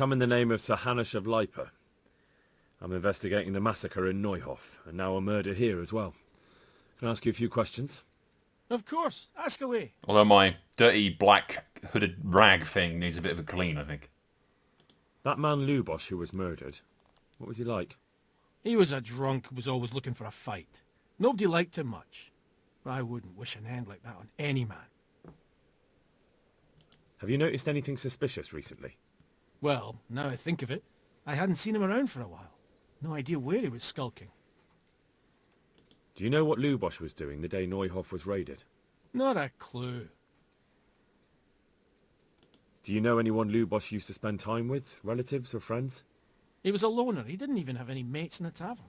come in the name of Sir Hanush of Lipa. I'm investigating the massacre in Neuhof, and now a murder here as well. Can I ask you a few questions? Of course. Ask away. Although my dirty black hooded rag thing needs a bit of a clean, I think. That man Lubosh who was murdered, what was he like? He was a drunk who was always looking for a fight. Nobody liked him much. I wouldn't wish an end like that on any man. Have you noticed anything suspicious recently? Well, now I think of it, I hadn't seen him around for a while. No idea where he was skulking. Do you know what Lubosh was doing the day Neuhof was raided? Not a clue. Do you know anyone Lubosh used to spend time with? Relatives or friends? He was a loner. He didn't even have any mates in the tavern.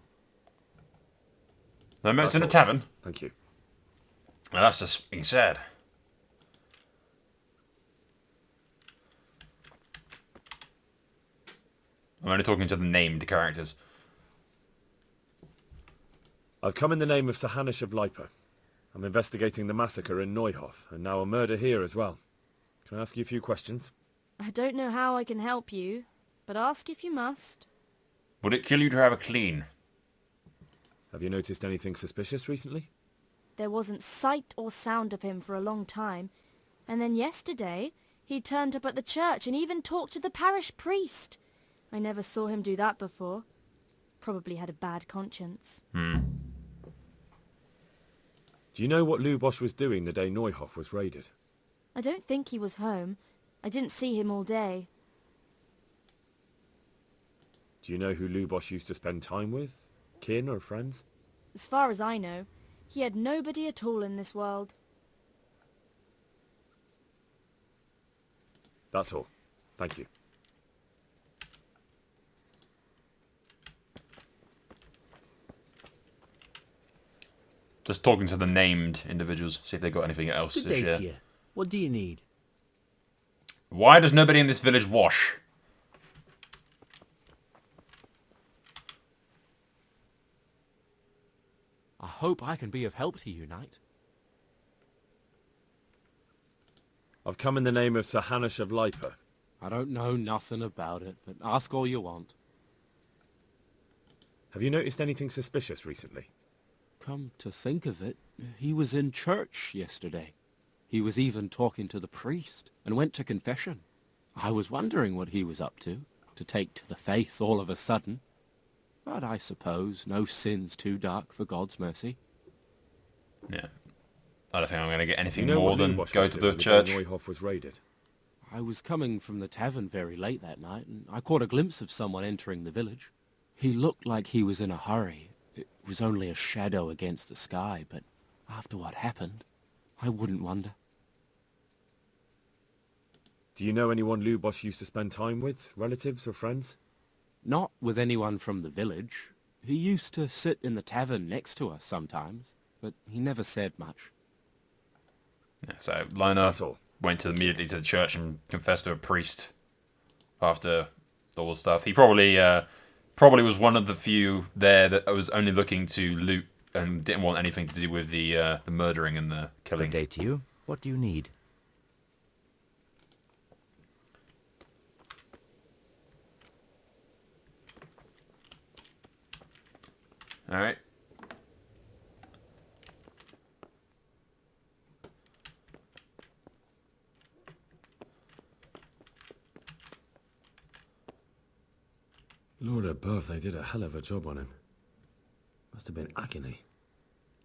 No mates That's in a all. tavern? Thank you. Now that's just being sad. I'm only talking to the named characters. I've come in the name of Sir Hanush of Lipa. I'm investigating the massacre in Neuhof, and now a murder here as well. Can I ask you a few questions? I don't know how I can help you, but ask if you must. Would it kill you to have a clean? Have you noticed anything suspicious recently? There wasn't sight or sound of him for a long time, and then yesterday he turned up at the church and even talked to the parish priest. I never saw him do that before. Probably had a bad conscience. Do you know what Lubosh was doing the day Neuhof was raided? I don't think he was home. I didn't see him all day. Do you know who Lubosh used to spend time with? Kin or friends? As far as I know, he had nobody at all in this world. That's all. Thank you. Just talking to the named individuals, see if they got anything else Good to day share. to you. What do you need? Why does nobody in this village wash? I hope I can be of help to you, knight. I've come in the name of Sir Hanush of Lipa. I don't know nothing about it, but ask all you want. Have you noticed anything suspicious recently? Come to think of it, he was in church yesterday. He was even talking to the priest, and went to confession. I was wondering what he was up to take to the faith all of a sudden. But I suppose no sin's too dark for God's mercy. Yeah. I don't think I'm going to get anything Do you know more what than Lubosh go was to doing the day church. Neuhof was raided? I was coming from the tavern very late that night, and I caught a glimpse of someone entering the village. He looked like he was in a hurry. It was only a shadow against the sky, but after what happened, I wouldn't wonder. Do you know anyone Lubosh used to spend time with? Relatives or friends? Not with anyone from the village. He used to sit in the tavern next to us sometimes, but he never said much. Yeah, so Lona That's all. went immediately to the church and confessed to a priest after all the stuff. He probably was one of the few there that was only looking to loot and didn't want anything to do with the murdering and the killing. Good day to you. What do you need? All right. Lord above, they did a hell of a job on him. Must have been agony.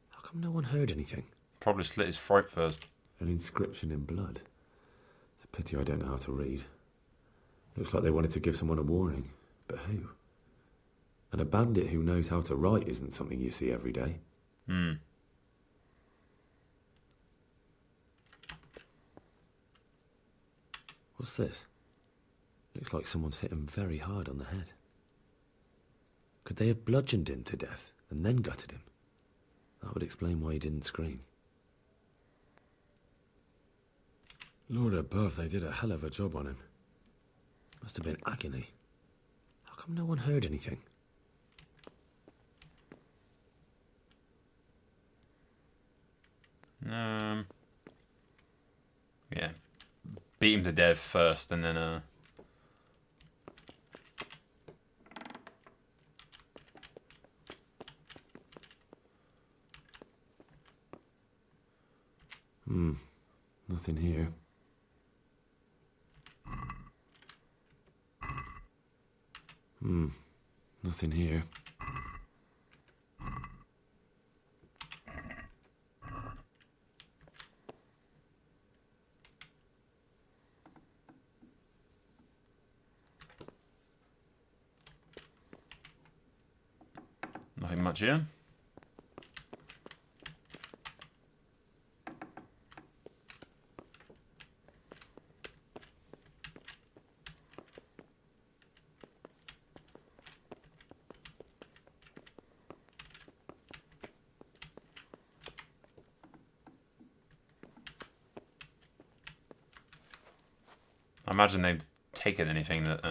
How come no one heard anything? Probably slit his throat first. An inscription in blood. It's a pity I don't know how to read. Looks like they wanted to give someone a warning. But who? And a bandit who knows how to write isn't something you see every day. What's this? Looks like someone's hit him very hard on the head. Could they have bludgeoned him to death and then gutted him? That would explain why he didn't scream. Lord above, they did a hell of a job on him. Must have been agony. How come no one heard anything? Yeah. Beat him to death first, and then Nothing here. Nothing here. Nothing much here. I imagine they've taken anything that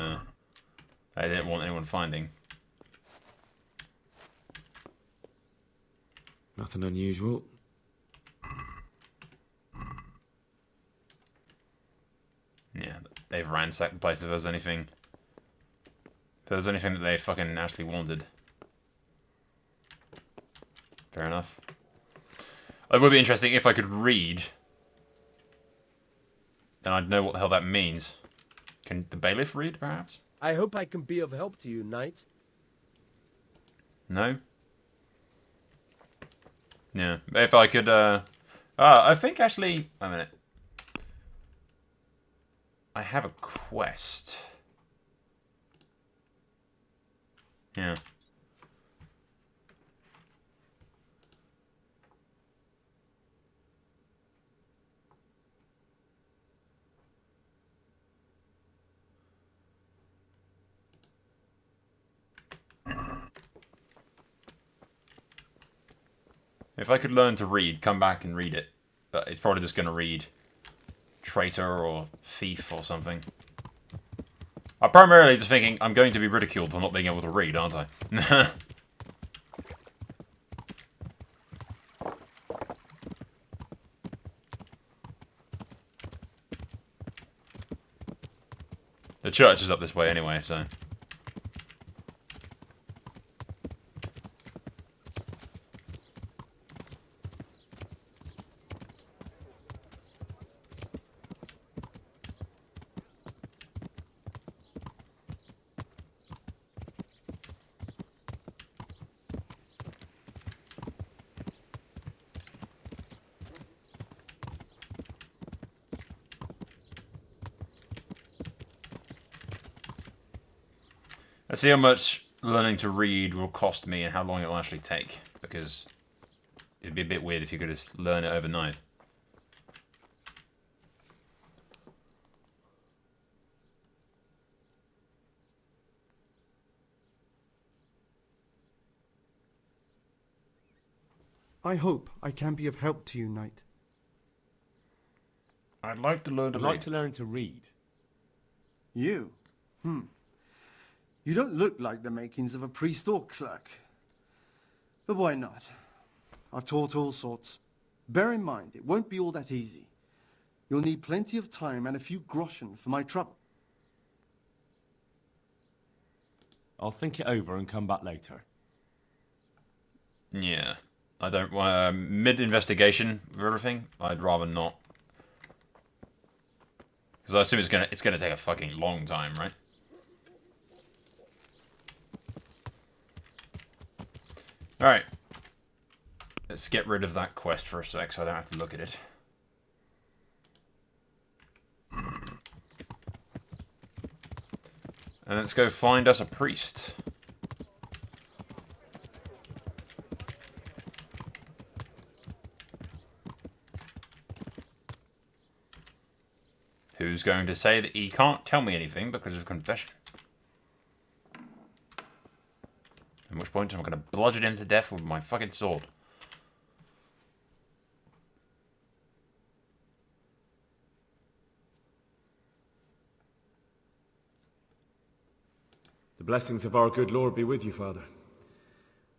they didn't want anyone finding. Nothing unusual. Yeah, they've ransacked the place if there's anything. If there's anything that they fucking actually wanted. Fair enough. It would be interesting if I could read. Then I'd know what the hell that means. Can the bailiff read, perhaps? I hope I can be of help to you, knight. No? Yeah. If I could, I think actually... Wait a minute. I have a quest. Yeah. If I could learn to read, come back and read it. But it's probably just going to read traitor or thief or something. I'm primarily just thinking I'm going to be ridiculed for not being able to read, aren't I? The church is up this way anyway, so... Let's see how much learning to read will cost me and how long it will actually take. Because it'd be a bit weird if you could just learn it overnight. I hope I can be of help to you, knight. I'd like to learn to I'd read. like to learn to read. You? You don't look like the makings of a priest or clerk. But why not? I've taught all sorts. Bear in mind, it won't be all that easy. You'll need plenty of time and a few groschen for my trouble. I'll think it over and come back later. Yeah. I don't want... mid-investigation of everything, I'd rather not. Because I assume it's gonna take a fucking long time, right? Alright. Let's get rid of that quest for a sec so I don't have to look at it. And let's go find us a priest. Who's going to say that he can't tell me anything because of confession? At which point I'm going to bludgeon him to death with my fucking sword. The blessings of our good Lord be with you, Father.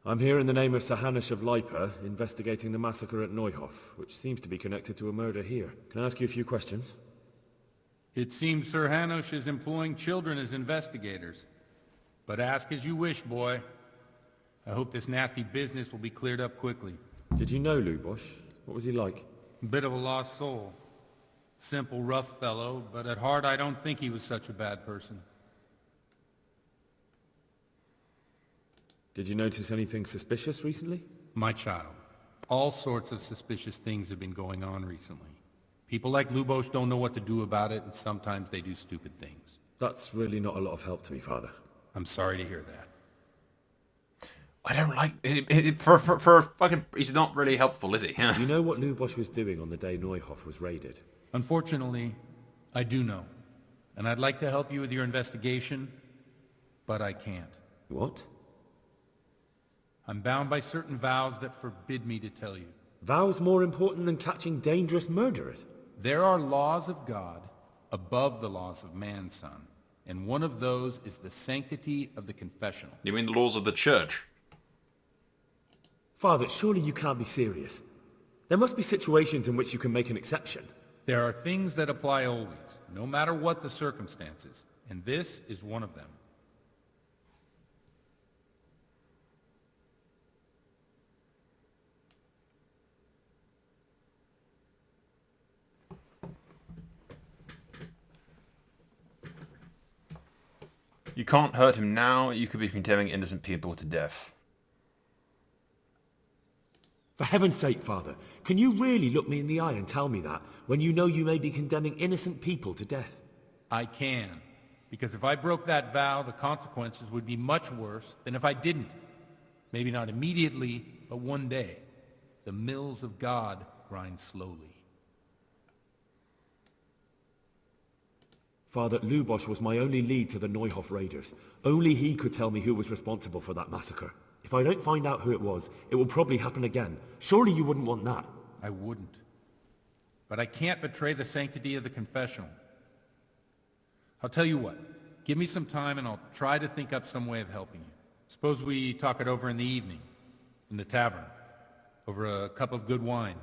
I'm here in the name of Sir Hanush of Lipa, investigating the massacre at Neuhof, which seems to be connected to a murder here. Can I ask you a few questions? It seems Sir Hanush is employing children as investigators. But ask as you wish, boy. I hope this nasty business will be cleared up quickly. Did you know Lubosh? What was he like? Bit of a lost soul. Simple, rough fellow, but at heart I don't think he was such a bad person. Did you notice anything suspicious recently? My child, all sorts of suspicious things have been going on recently. People like Lubos don't know what to do about it, and sometimes they do stupid things. That's really not a lot of help to me, Father. I'm sorry to hear that. I don't like... For fucking... He's not really helpful, is he? Do you know what Lubos was doing on the day Neuhoff was raided? Unfortunately, I do know. And I'd like to help you with your investigation, but I can't. What? I'm bound by certain vows that forbid me to tell you. Vows more important than catching dangerous murderers? There are laws of God above the laws of man, son. And one of those is the sanctity of the confessional. You mean the laws of the church? Father, surely you can't be serious. There must be situations in which you can make an exception. There are things that apply always, no matter what the circumstances. And this is one of them. You can't hurt him now. You could be condemning innocent people to death. For heaven's sake, Father, can you really look me in the eye and tell me that when you know you may be condemning innocent people to death? I can. Because if I broke that vow, the consequences would be much worse than if I didn't. Maybe not immediately, but one day. The mills of God grind slowly. Father, Lubos was my only lead to the Neuhoff raiders. Only he could tell me who was responsible for that massacre. If I don't find out who it was, it will probably happen again. Surely you wouldn't want that. I wouldn't. But I can't betray the sanctity of the confessional. I'll tell you what. Give me some time and I'll try to think up some way of helping you. Suppose we talk it over in the evening, in the tavern, over a cup of good wine.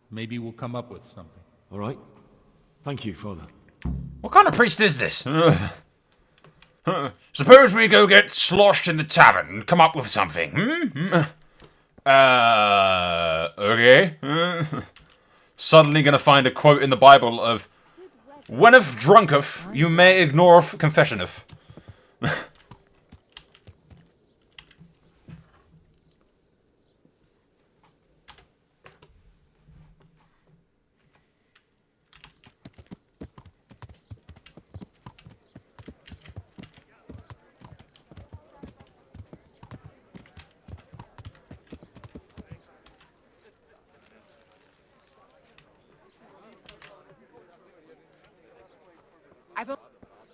Maybe we'll come up with something. All right. Thank you, Father. What kind of priest is this? Suppose we go get sloshed in the tavern and come up with something. Okay. Suddenly gonna find a quote in the Bible of, "When if drunketh, you may ignore confessioneth."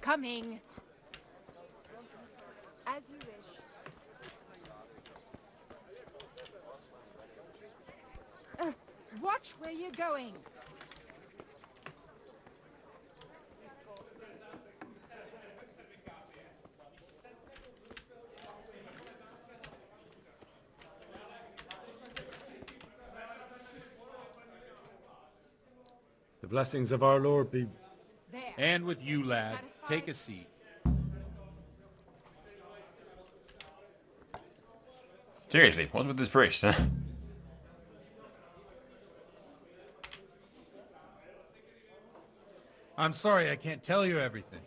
Coming. As you wish. Watch where you're going. The blessings of our Lord be... There. And with you, lad. Satisfied? Take a seat. Seriously, what's with this priest? I'm sorry I can't tell you everything.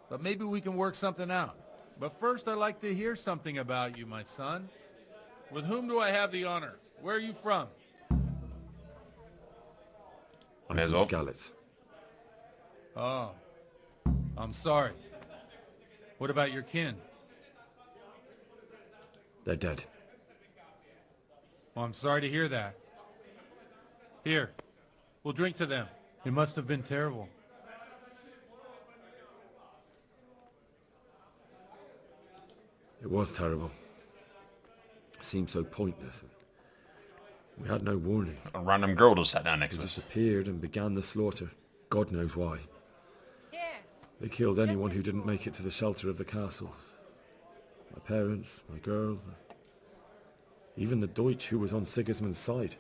But maybe we can work something out. But first I'd like to hear something about you, my son. With whom do I have the honor? Where are you from? I'm May as from well. Skalitz. Oh. I'm sorry. What about your kin? They're dead. Well, I'm sorry to hear that. Here. We'll drink to them. It must have been terrible. It was terrible. It seemed so pointless. We had no warning. A random girl just sat down next They to just us. appeared and began the slaughter. God knows why. Yeah. They killed anyone who didn't make it to the shelter of the castle. My parents, my girl, even the Deutsch who was on Sigismund's side.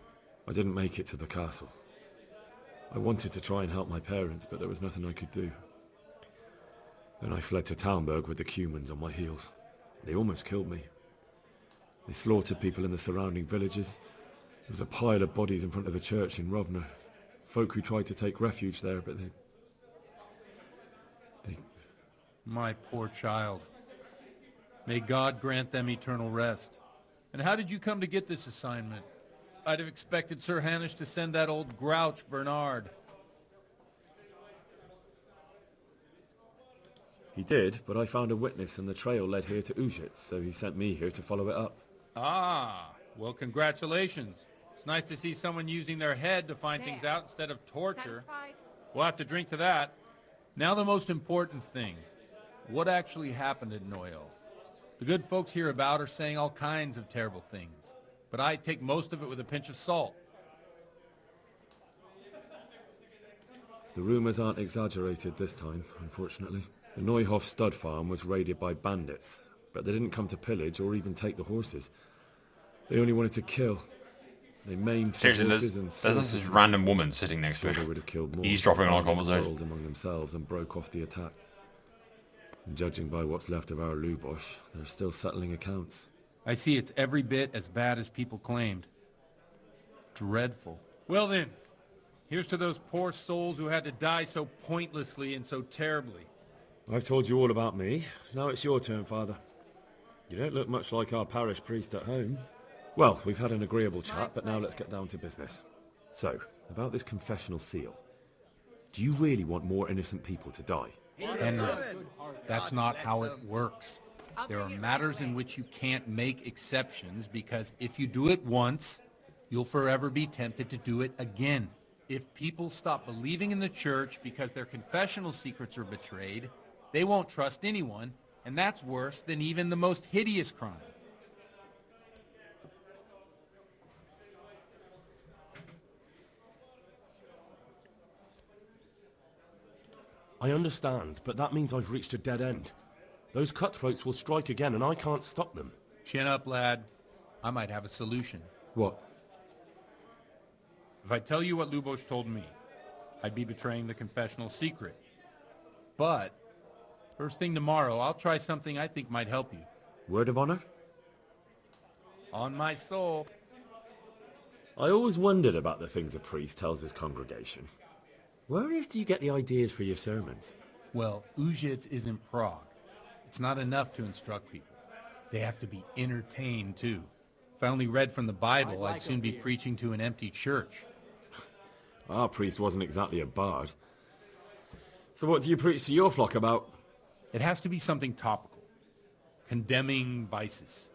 I didn't make it to the castle. I wanted to try and help my parents, but there was nothing I could do. Then I fled to Talmberg with the Cumans on my heels. They almost killed me. They slaughtered people in the surrounding villages, There's a pile of bodies in front of the church in Rovner. Folk who tried to take refuge there, but they... My poor child. May God grant them eternal rest. And how did you come to get this assignment? I'd have expected Sir Hanish to send that old grouch, Bernard. He did, but I found a witness and the trail led here to Ujit, so he sent me here to follow it up. Ah, well, congratulations. It's nice to see someone using their head to find things out instead of torture. Satisfied? We'll have to drink to that. Now the most important thing. What actually happened at Noyo? The good folks hereabout are saying all kinds of terrible things, but I take most of it with a pinch of salt. The rumours aren't exaggerated this time, unfortunately. The Neuhoff stud farm was raided by bandits, but they didn't come to pillage or even take the horses. They only wanted to kill. They maimed the Seriously, horses and there's this random woman sitting next to sure they him. would have killed more. Eavesdropping on our Bandits conversation. quarrelled among themselves and broke off the attack. And judging by what's left of our Lubosh, they're still settling accounts. I see it's every bit as bad as people claimed. Dreadful. Well then, here's to those poor souls who had to die so pointlessly and so terribly. I've told you all about me. Now it's your turn, Father. You don't look much like our parish priest at home. Well, we've had an agreeable chat, but now let's get down to business. So, about this confessional seal. Do you really want more innocent people to die? Henry, that's not how it works. There are matters in which you can't make exceptions because if you do it once, you'll forever be tempted to do it again. If people stop believing in the church because their confessional secrets are betrayed, they won't trust anyone, and that's worse than even the most hideous crime. I understand, but that means I've reached a dead end. Those cutthroats will strike again, and I can't stop them. Chin up, lad. I might have a solution. What? If I tell you what Lubosh told me, I'd be betraying the confessional secret. But, first thing tomorrow, I'll try something I think might help you. Word of honor? On my soul. I always wondered about the things a priest tells his congregation. Where on earth do you get the ideas for your sermons? Well, Ujits is in Prague. It's not enough to instruct people. They have to be entertained, too. If I only read from the Bible, I'd soon be preaching to an empty church. Our priest wasn't exactly a bard. So what do you preach to your flock about? It has to be something topical. Condemning vices.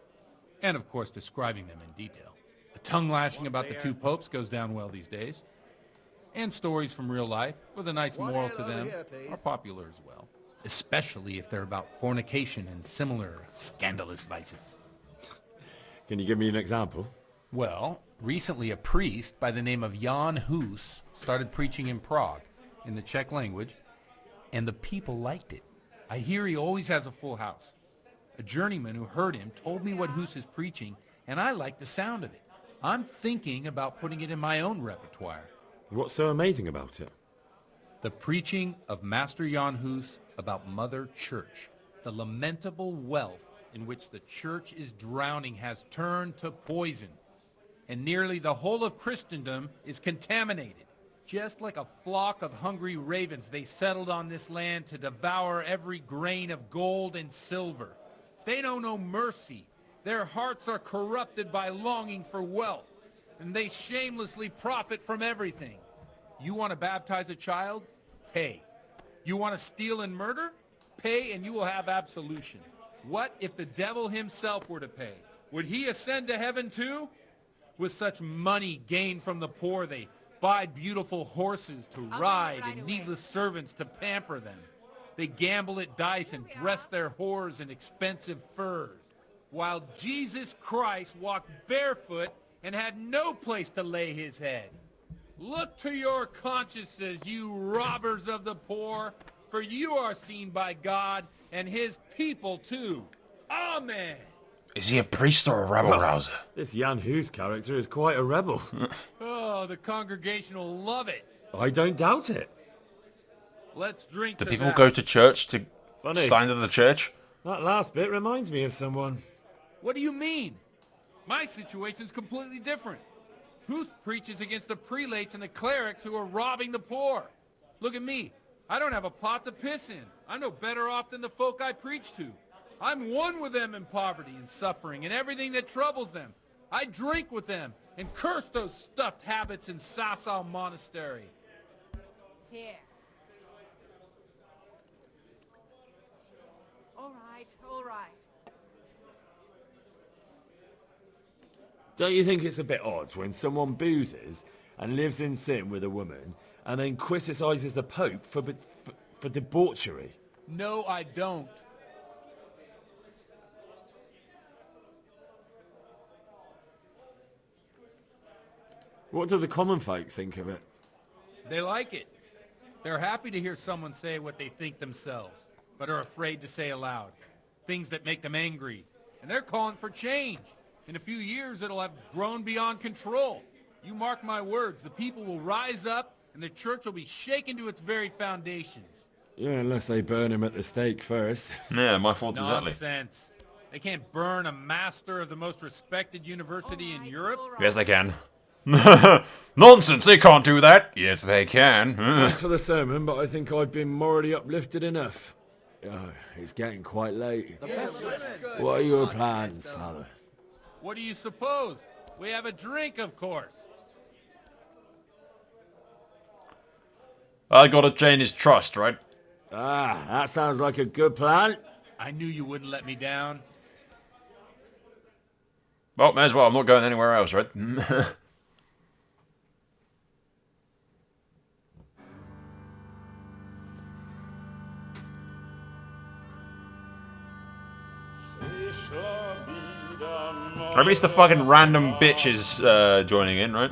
And, of course, describing them in detail. A tongue lashing about the two popes goes down well these days. And stories from real life, with a nice moral to them, are popular as well. Especially if they're about fornication and similar scandalous vices. Can you give me an example? Well, recently a priest by the name of Jan Hus started preaching in Prague, in the Czech language, and the people liked it. I hear he always has a full house. A journeyman who heard him told me what Hus is preaching, and I like the sound of it. I'm thinking about putting it in my own repertoire. What's so amazing about it? The preaching of Master Jan Hus about Mother Church. The lamentable wealth in which the church is drowning has turned to poison. And nearly the whole of Christendom is contaminated. Just like a flock of hungry ravens, they settled on this land to devour every grain of gold and silver. They know no mercy. Their hearts are corrupted by longing for wealth, and they shamelessly profit from everything. You want to baptize a child? Pay. You want to steal and murder? Pay and you will have absolution. What if the devil himself were to pay? Would he ascend to heaven too? With such money gained from the poor, they buy beautiful horses to ride and needless servants to pamper them. They gamble at dice and dress their whores in expensive furs, while Jesus Christ walked barefoot and had no place to lay his head. Look to your consciences, you robbers of the poor, for you are seen by God and his people too. Amen. Is he a priest or a rabble-rouser? This Jan Hus character is quite a rebel. Oh, the congregation will love it. I don't doubt it. Let's drink Do to people that. go to church to Funny. sign to the church? That last bit reminds me of someone. What do you mean? My situation's completely different. Huth preaches against the prelates and the clerics who are robbing the poor. Look at me. I don't have a pot to piss in. I'm no better off than the folk I preach to. I'm one with them in poverty and suffering and everything that troubles them. I drink with them and curse those stuffed habits in Sasau Monastery. Here. All right, all right. Don't you think it's a bit odd when someone boozes and lives in sin with a woman and then criticises the Pope for debauchery? No, I don't. What do the common folk think of it? They like it. They're happy to hear someone say what they think themselves, but are afraid to say aloud. Things that make them angry. And they're calling for change. In a few years, it'll have grown beyond control. You mark my words, the people will rise up, and the church will be shaken to its very foundations. Yeah, unless they burn him at the stake first. Yeah, my fault exactly. Nonsense. They can't burn a master of the most respected university in Europe. Yes, they can. Nonsense, they can't do that. Yes, they can. Thanks for the sermon, but I think I've been morally uplifted enough. Oh, it's getting quite late. What are your plans, Father? What do you suppose? We have a drink, of course. I gotta chain his trust, right? Ah, that sounds like a good plan. I knew you wouldn't let me down. Well, may as well. I'm not going anywhere else, right? Maybe it's the fucking random bitches joining in, right?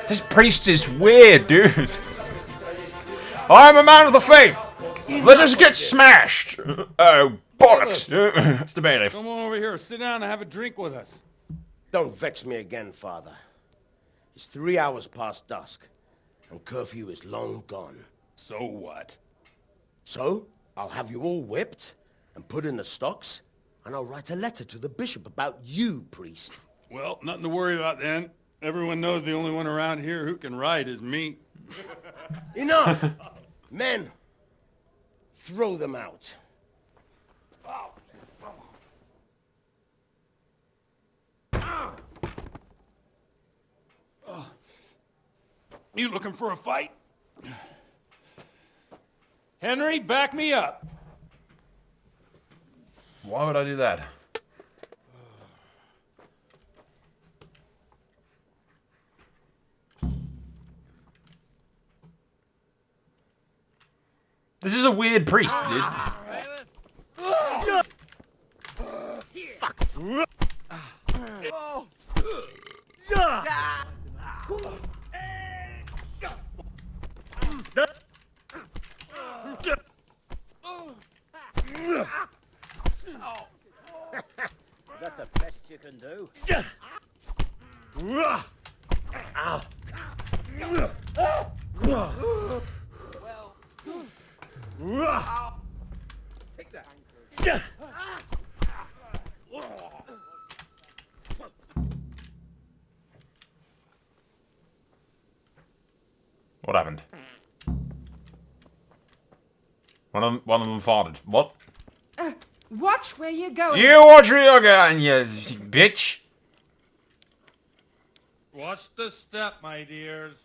This priest is weird, dude. I'm a man of the faith. Let us get smashed. Oh, bollocks. It's the bailiff. Come on over here, sit down and have a drink with us. Don't vex me again, Father. It's 3 hours past dusk, and curfew is long gone. So what? So, I'll have you all whipped and put in the stocks, and I'll write a letter to the bishop about you, priest. Well, nothing to worry about then. Everyone knows the only one around here who can ride is me. Enough! Men, throw them out. You looking for a fight? Henry, back me up. Why would I do that? This is a weird priest, dude. That's the best you can do. Ow. Take that. What happened? One of them farted. What? Watch where you're going. You watch where you're going, you bitch. Watch the step, my dears.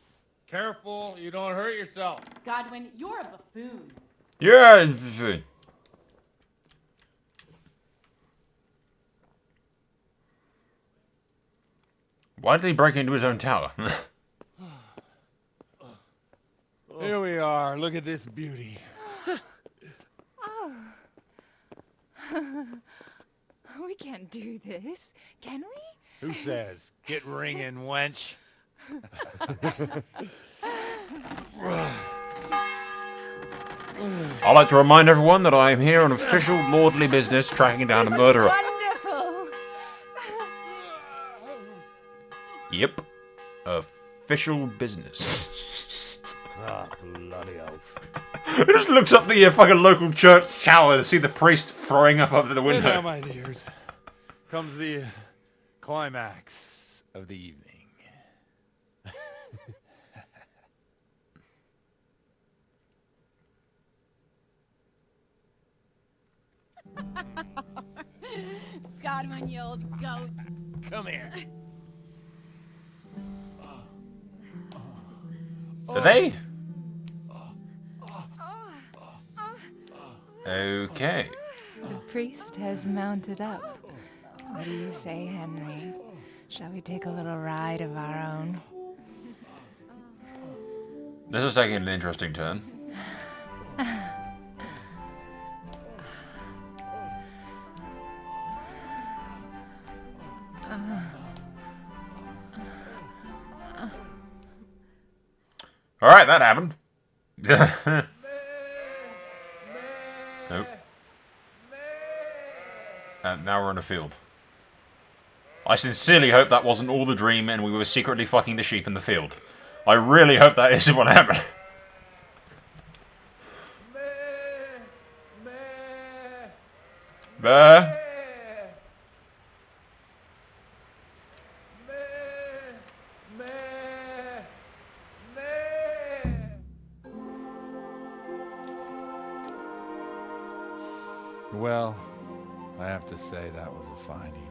Careful, you don't hurt yourself. Godwin, you're a buffoon. Yeah. Why did he break into his own tower? Here we are. Look at this beauty. We can't do this, can we? Who says? Get ringing, wench. I'd like to remind everyone that I am here on official lordly business tracking down a murderer. Wonderful. Yep. Official business. Ah, bloody oath. It just looks up the fucking local church shower to see the priest throwing up over the And window. now, my dears, comes the climax of the evening. Godwin, you old goat. Come here. Do they? Okay. The priest has mounted up. What do you say, Henry? Shall we take a little ride of our own? This is taking an interesting turn. Alright, that happened. Nope. And now we're in a field. I sincerely hope that wasn't all the dream and we were secretly fucking the sheep in the field. I really hope that isn't what happened. Bah. Well, I have to say that was a fine evening.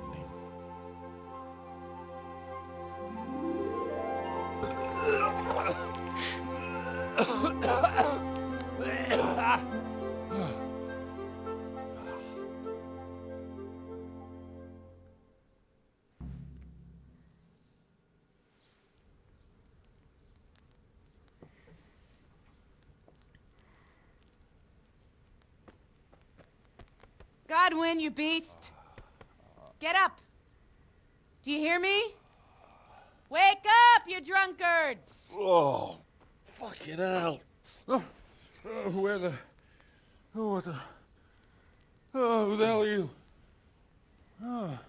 Godwin, you beast! Get up! Do you hear me? Wake up, you drunkards! Oh, fucking hell. Where the... Oh, what the... Oh, who the hell are you? Oh,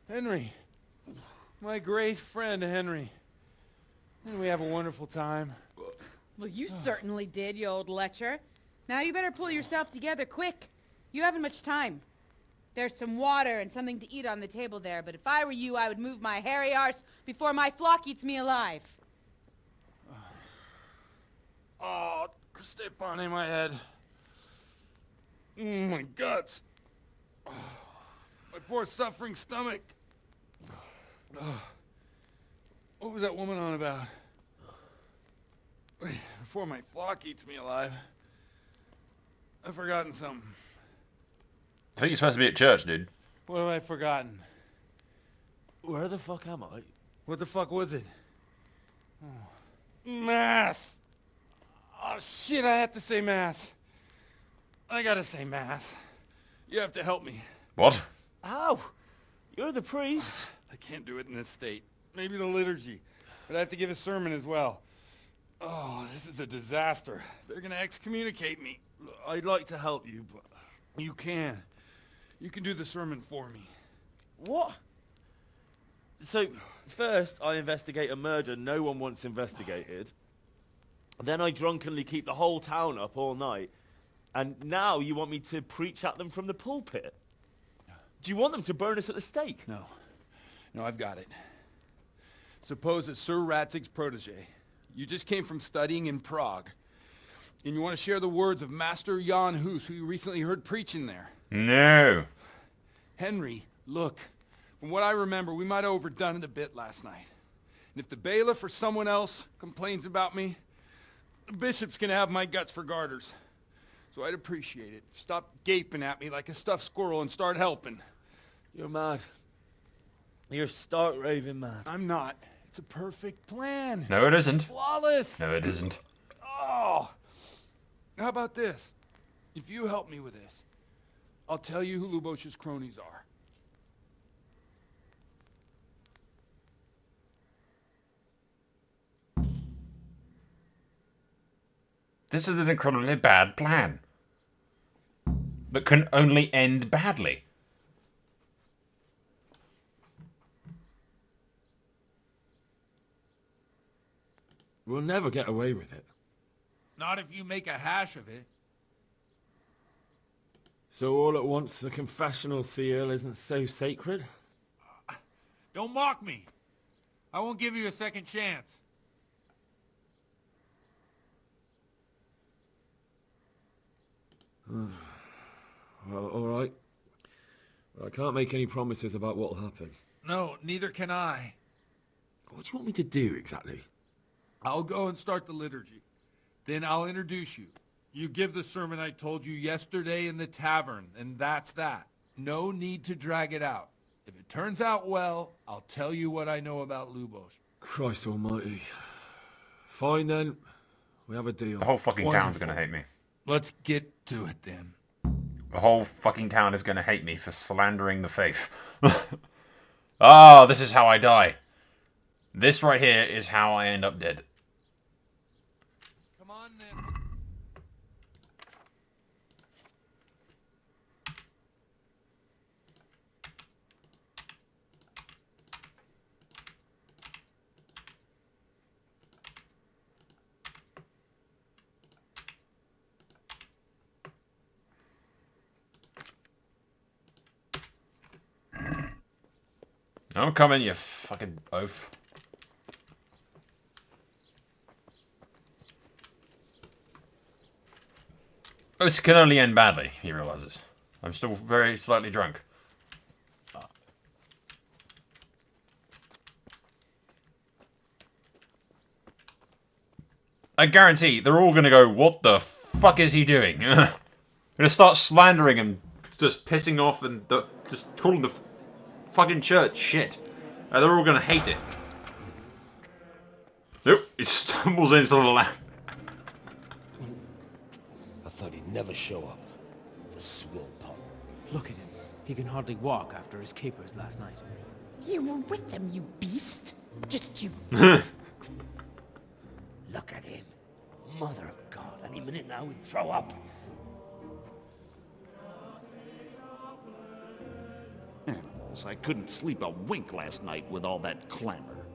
Henry. My great friend, Henry. Didn't we have a wonderful time? Well, you certainly did, you old lecher. Now you better pull yourself together quick. You haven't much time. There's some water and something to eat on the table there, but if I were you, I would move my hairy arse before my flock eats me alive. Oh, step on my head. My guts. Oh, my poor suffering stomach. What was that woman on about? Before my flock eats me alive. I've forgotten something. I think you're supposed to be at church, dude. What have I forgotten? Where the fuck am I? What the fuck was it? Oh. Mass! Oh shit, I have to say mass. I gotta say mass. You have to help me. What? How? You're the priest. I can't do it in this state. Maybe the liturgy. But I have to give a sermon as well. Oh, this is a disaster. They're gonna excommunicate me. I'd like to help you, but... You can. You can do the sermon for me. What? So, first I investigate a murder no one wants investigated. Then I drunkenly keep the whole town up all night. And now you want me to preach at them from the pulpit? Do you want them to burn us at the stake? No. No, I've got it. Suppose that Sir Ratzig's protege. You just came from studying in Prague. And you want to share the words of Master Jan Hus, who you recently heard preaching there. No. Henry, look. From what I remember, we might have overdone it a bit last night. And if the bailiff or someone else complains about me, the bishop's gonna have my guts for garters. So I'd appreciate it. Stop gaping at me like a stuffed squirrel and start helping. You're mad. You're stark raving mad. I'm not. It's a perfect plan. No, it isn't. Flawless. No, it isn't. Oh, Oh, how about this? If you help me with this, I'll tell you who Lubosh's cronies are. This is an incredibly bad plan. But can only end badly. We'll never get away with it. Not if you make a hash of it. So all at once the confessional seal isn't so sacred? Don't mock me. I won't give you a second chance. Well, all right. Well, I can't make any promises about what'll happen. No, neither can I. What do you want me to do exactly? I'll go and start the liturgy. Then I'll introduce you. You give the sermon I told you yesterday in the tavern, and that's that. No need to drag it out. If it turns out well, I'll tell you what I know about Lubosh. Christ almighty. Fine then. We have a deal. The whole fucking town's Wonderful. gonna hate me. Let's get to it then. The whole fucking town is gonna hate me for slandering the faith. Ah, this is how I die. This right here is how I end up dead. Come on then. I'm coming, you fucking oaf. This can only end badly, he realizes. I'm still very slightly drunk. I guarantee they're all gonna go, what the fuck is he doing? Gonna start slandering him, just pissing off and just calling the fucking church shit. And they're all gonna hate it. Nope, he stumbles into the lamp. I thought he'd never show up. The swill pup. Look at him. He can hardly walk after his capers last night. You were with them, you beast. Just you. Look at him. Mother of God. Any minute now he'd throw up. Animals. I couldn't sleep a wink last night with all that clamor.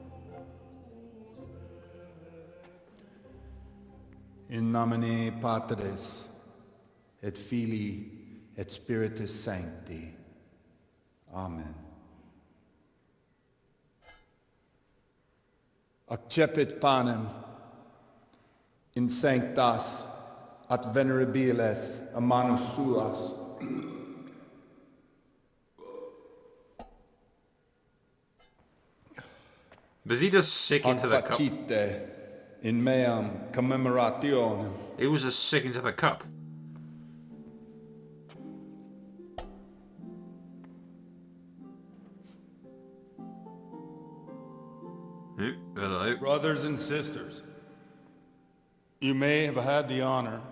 In nomine Patris, et Filii, et Spiritus Sancti. Amen. Accepit panem in sanctas at venerabiles a manus suas. Was he just sick into the cup? Facite in meam commemorationem. He was just sick into the cup. Hello. Brothers and sisters, you may have had the honor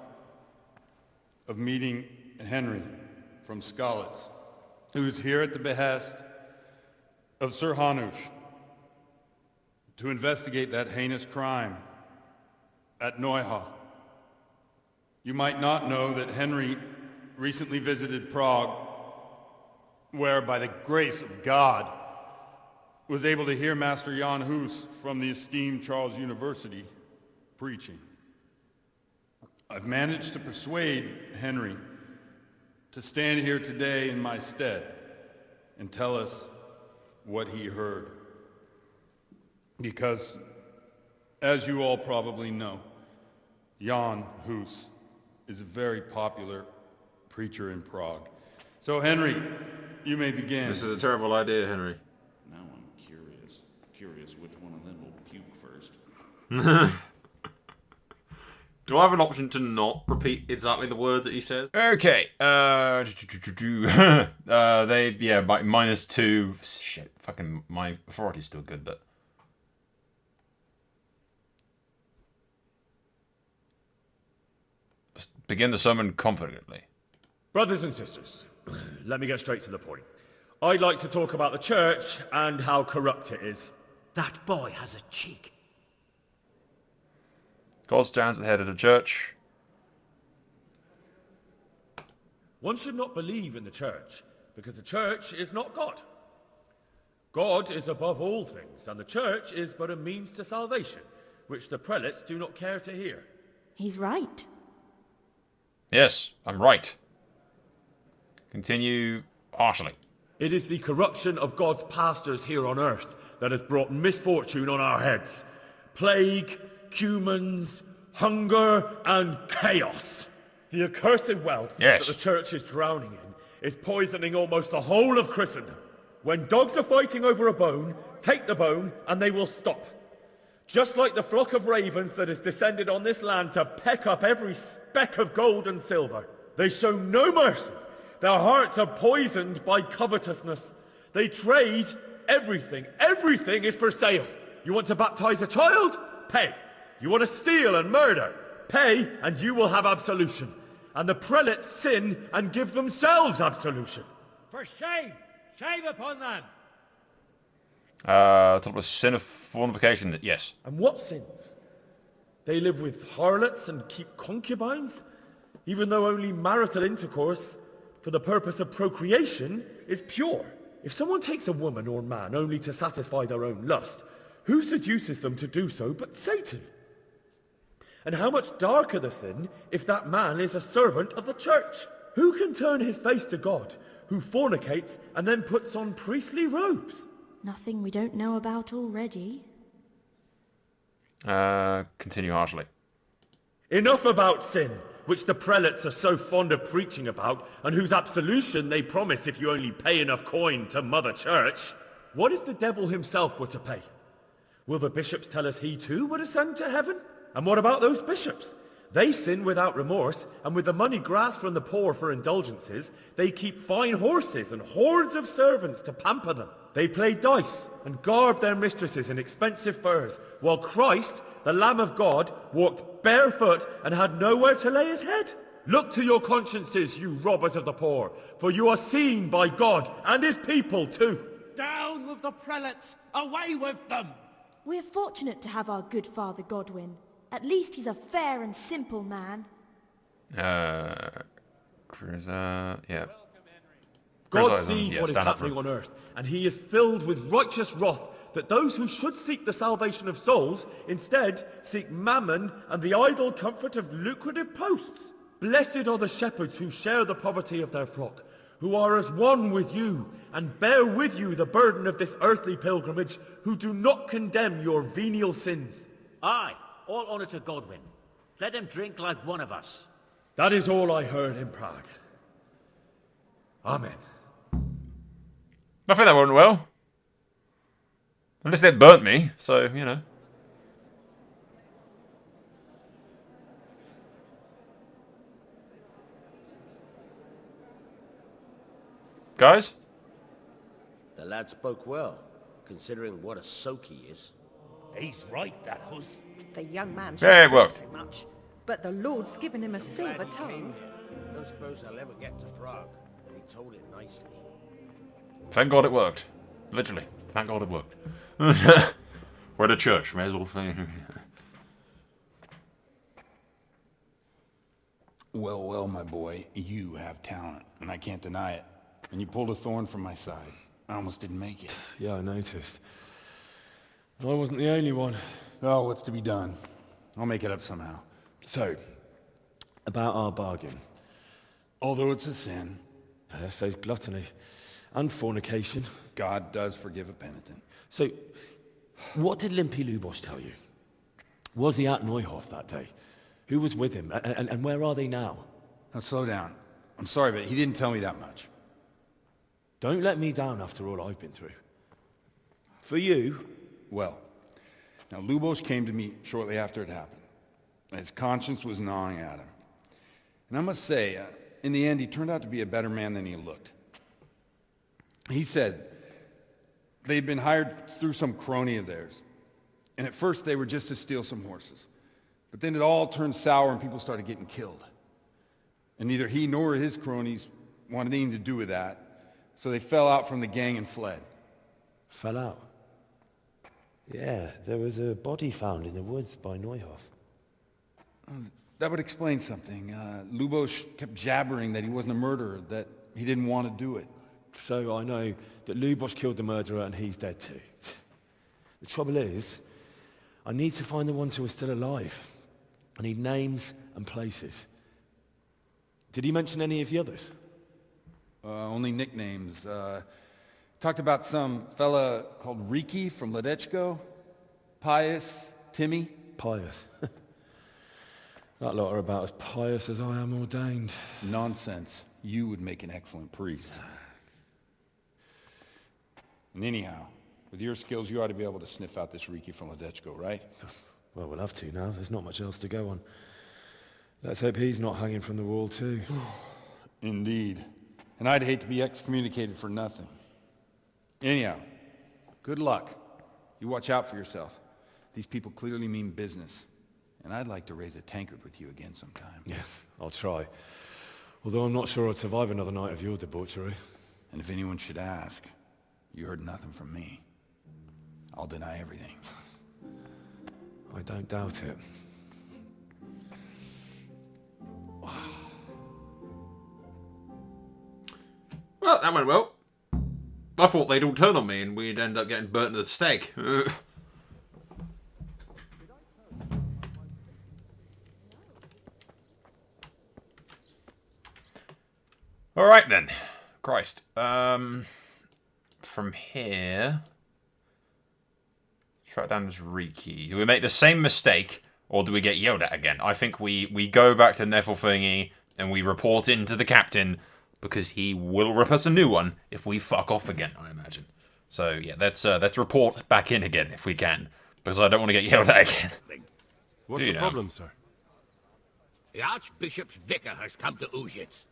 of meeting Henry from Skalitz, who is here at the behest of Sir Hanush to investigate that heinous crime at Neuhof. You might not know that Henry recently visited Prague, where by the grace of God was able to hear Master Jan Hus from the esteemed Charles University preaching. I've managed to persuade Henry to stand here today in my stead and tell us what he heard. Because, as you all probably know, Jan Hus is a very popular preacher in Prague. So Henry, you may begin. This is a terrible idea, Henry. Now I'm curious which one of them will puke first. Do I have an option to not repeat exactly the words that he says? Okay. -2. Shit. Fucking my authority's still good, but. begin the sermon confidently. Brothers and sisters, let me get straight to the point. I'd like to talk about the church and how corrupt it is. That boy has a cheek. God stands at the head of the church. One should not believe in the church, because the church is not God. God is above all things, and the church is but a means to salvation, which the prelates do not care to hear. He's right. Yes, I'm right. Continue harshly. It is the corruption of God's pastors here on earth that has brought misfortune on our heads. Plague, cumens, hunger, and chaos. The accursed wealth that the church is drowning in is poisoning almost the whole of Christendom. When dogs are fighting over a bone, take the bone and they will stop. Just like the flock of ravens that has descended on this land to peck up every speck of gold and silver. They show no mercy. Their hearts are poisoned by covetousness. They trade everything. Everything is for sale. You want to baptize a child? Pay. You want to steal and murder? Pay, and you will have absolution. And the prelates sin and give themselves absolution. For shame! Shame upon them! Talk about sin of fornication, yes. And what sins? They live with harlots and keep concubines, even though only marital intercourse for the purpose of procreation is pure. If someone takes a woman or man only to satisfy their own lust, who seduces them to do so but Satan? And how much darker the sin if that man is a servant of the church? Who can turn his face to God, who fornicates and then puts on priestly robes? Nothing we don't know about already. Continue harshly. Enough about sin, which the prelates are so fond of preaching about, and whose absolution they promise if you only pay enough coin to Mother Church. What if the devil himself were to pay? Will the bishops tell us he too would ascend to heaven? And what about those bishops? They sin without remorse, and with the money grasped from the poor for indulgences, they keep fine horses and hordes of servants to pamper them. They play dice and garb their mistresses in expensive furs, while Christ, the Lamb of God, walked barefoot and had nowhere to lay his head. Look to your consciences, you robbers of the poor, for you are seen by God and his people too. Down with the prelates! Away with them! We're fortunate to have our good Father Godwin. At least he's a fair and simple man. Yeah. God sees what is happening on earth, and he is filled with righteous wrath that those who should seek the salvation of souls instead seek mammon and the idle comfort of lucrative posts. Blessed are the shepherds who share the poverty of their flock, who are as one with you and bear with you the burden of this earthly pilgrimage, who do not condemn your venial sins. Aye, all honour to Godwin. Let him drink like one of us. That is all I heard in Prague. Amen. I think that went well. At least they burnt me, so, you know. Guys? The lad spoke well, considering what a soak he is. He's right, that huss. The young man Yeah, it shouldn't worked. say much, but the Lord's given him a silver tongue. Don't suppose I'll ever get to Prague, and he told it nicely. Thank God it worked. Literally. Thank God it worked. We're at a church, may as well say. Well, well, my boy, you have talent, and I can't deny it. And you pulled a thorn from my side. I almost didn't make it. Yeah, I noticed. I wasn't the only one. Oh, what's to be done? I'll make it up somehow. So, about our bargain. Although it's a sin. So gluttony and fornication. God does forgive a penitent. So, what did Limpy Lubos tell you? Was he at Neuhof that day? Who was with him? And where are they now? Now slow down. I'm sorry, but he didn't tell me that much. Don't let me down after all I've been through. For you... Well, now Lubos came to me shortly after it happened. His conscience was gnawing at him. And I must say, in the end, he turned out to be a better man than he looked. He said they'd been hired through some crony of theirs. And at first they were just to steal some horses. But then it all turned sour and people started getting killed. And neither he nor his cronies wanted anything to do with that, so they fell out from the gang and fled. Fell out? Yeah, there was a body found in the woods by Neuhoff. That would explain something. Lubos kept jabbering that he wasn't a murderer, that he didn't want to do it. So I know that Lubos killed the murderer and he's dead too. The trouble is, I need to find the ones who are still alive. I need names and places. Did he mention any of the others? Only nicknames. Talked about some fella called Riki from Ledechko, Pius, Timmy. Pius. That lot are about as pious as I am ordained. Nonsense. You would make an excellent priest. And anyhow, with your skills, you ought to be able to sniff out this Riki from Ledechko, right? Well, we'll have to now. There's not much else to go on. Let's hope he's not hanging from the wall too. Indeed. And I'd hate to be excommunicated for nothing. Anyhow, good luck. You watch out for yourself. These people clearly mean business. And I'd like to raise a tankard with you again sometime. Yeah, I'll try. Although I'm not sure I'd survive another night of your debauchery. And if anyone should ask, you heard nothing from me. I'll deny everything. I don't doubt it. Well, that went well. I thought they'd all turn on me and we'd end up getting burnt at the stake. Alright then. Christ. From here... Track down this Riki. Do we make the same mistake, or do we get yelled at again? I think we go back to Neville thingy, and we report in to the captain, because he will rip us a new one if we fuck off again, I imagine. So, yeah, let's report back in again, if we can, because I don't want to get yelled at again. What's the problem, sir? The Archbishop's vicar has come to Uzhitz.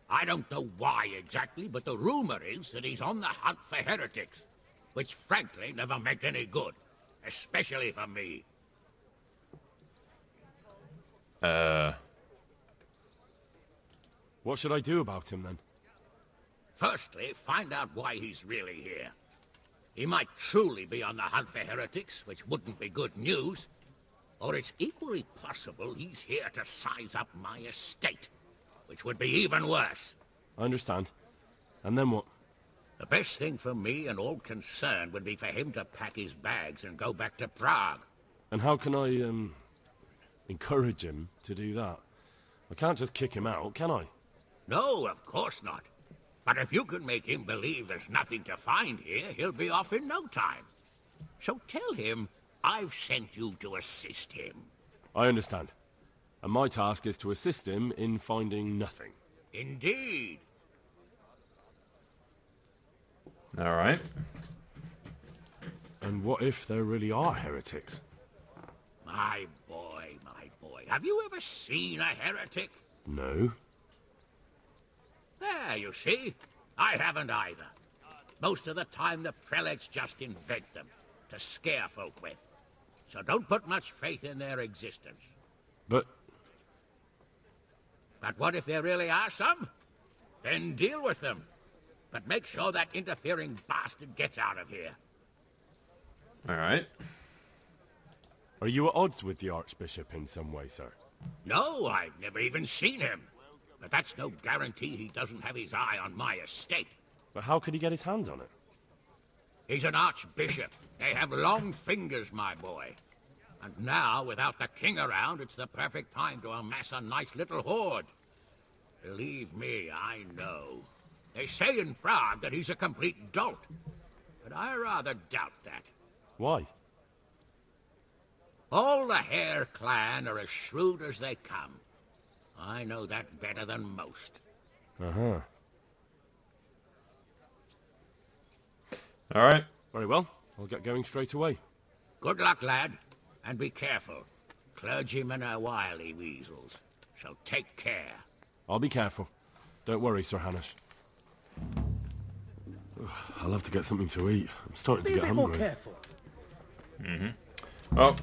I don't know why exactly, but the rumor is that he's on the hunt for heretics, which frankly never meant any good, especially for me. What should I do about him, then? Firstly, find out why he's really here. He might truly be on the hunt for heretics, which wouldn't be good news. Or it's equally possible he's here to size up my estate, which would be even worse. I understand. And then what? The best thing for me and all concerned would be for him to pack his bags and go back to Prague. And how can I, encourage him to do that? I can't just kick him out, can I? No, of course not. But if you can make him believe there's nothing to find here, he'll be off in no time. So tell him I've sent you to assist him. I understand. And my task is to assist him in finding nothing. Indeed. Alright. And what if there really are heretics? My boy, my boy. Have you ever seen a heretic? No. There, you see. I haven't either. Most of the time the prelates just invent them to scare folk with. So don't put much faith in their existence. But what if there really are some? Then deal with them. But make sure that interfering bastard gets out of here. Alright. Are you at odds with the Archbishop in some way, sir? No, I've never even seen him. But that's no guarantee he doesn't have his eye on my estate. But how could he get his hands on it? He's an archbishop. They have long fingers, my boy. And now, without the king around, it's the perfect time to amass a nice little hoard. Believe me, I know. They say in Prague that he's a complete dolt. But I rather doubt that. Why? All the Hare clan are as shrewd as they come. I know that better than most. Uh-huh. Alright. Very well. I'll get going straight away. Good luck, lad. And be careful. Clergymen are wily weasels. So take care. I'll be careful. Don't worry, Sir Hannes. I'll have to get something to eat. I'm starting to get hungry. Be a bit more careful. Well,